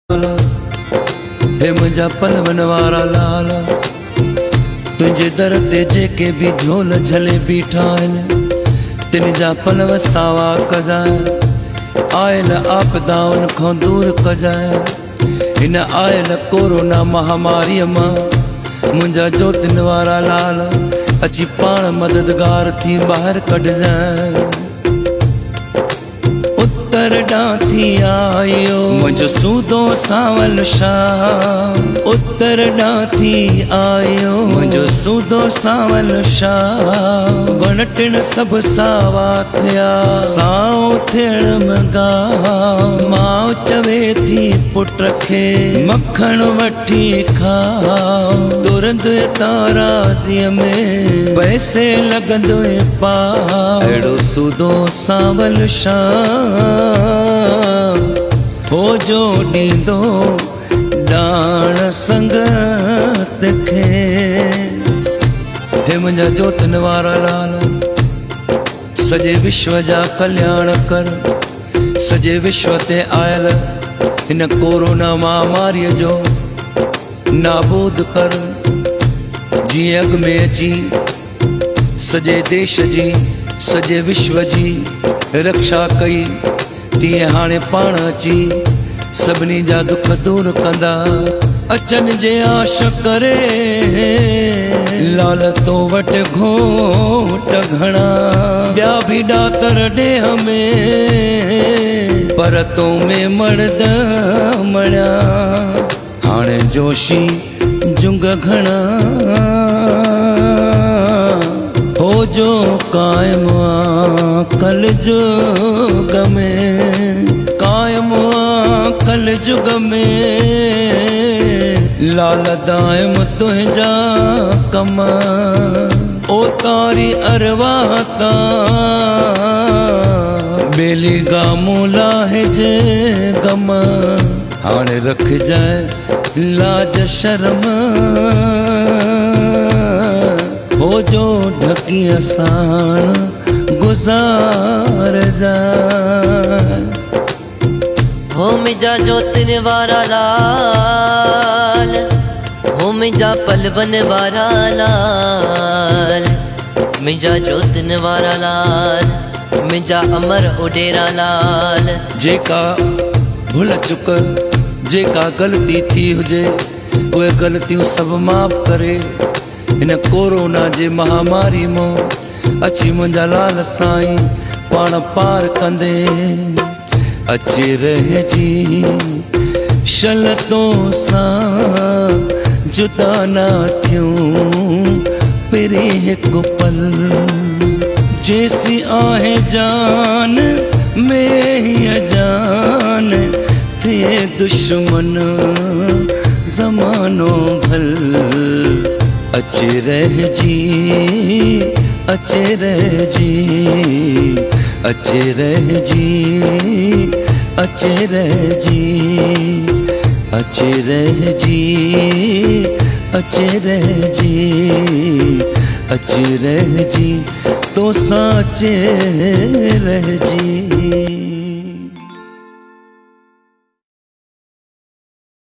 हे मुंहिंजा पलवन वारा लाल, तुंहिंजे दर ते जेके भी झोल झले बीठा आहिनि, तिन जा पलव सावा कजाए, आयल आपदाउनि खां दूर कजाए। हिन आयल कोरोना महामारीअ मां मुंहिंजा ज्योतिन वारा लाल अची पाण मददगार थी ॿाहिरि कढजाए। उत्तर ॾांहुं आयो मुंहिंजो सूदो सावल शाह, उत्तर ॾांहुं आयो मुंहिंजो सूदो सावल शाह। वण टिण सभु सावा थिया, साओ थियण मगा, माउ चवे थी पुट खे मखण वठी खा। तुरंद ताराज़ीअ में पैसे लॻंदो पा, अहिड़ो सूदो सावल शाह हो जो ॾींदो ॾाण संगत खे। हे मुंहिंजा ज्योतिन वारा लाल, सॼे विश्व जा कल्याण कर, सॼे विश्व ते आयल हिन कोरोना महामारीअ जो नाबूद कर। जीअं अॻ में अची सॼे देश जी सॼे विश्व जी रक्षा कई, तीअं हाणे पाण अची सभिनी जा दुख दूर कंदा। अचन जे आश करे लाल तो वट घोट घणा, ॿिया भी ॾातर ॾेह में, पर तो में मर्द मणिया। हाणे जोशी जुंग घणा हो जो कायम कल जुग में, कायम कल जुग में। लाल दायम तुंहिंजा कम ओ तारी अरवाता, बेली गामो लाहिजे गम। हाणे रखजाए लाज शर्म हो जो ढकी असान गुज़ार जाए। हो मुंहिंजा ज्योतिन वारा लाल, हो मुंहिंजा पलवन वारा लाल, मुंहिंजा ज्योतिन वारा लाल, मुंहिंजा अमर उडेरा लाल। जेका भुल चुक जेका गलती थी हुजे, उहे ग़लतियूं सभु माफ़ करे हिन कोरोना जे महामारी मां अची मुंहिंजा लाल साईं पाण पार कंदे। अची रहिजी शलतों सां जुदा न थियूं पहिरीं हिकु पल, जेसी आहे जान में हीअ जान थिए दुश्मन ज़मानो भल। अचे रहिजी अचे रहिजी अचे रहिजी अचे रहिजी अचे रहिजी अचे रहिजी अचे रहिजी तो साचे रहिजी।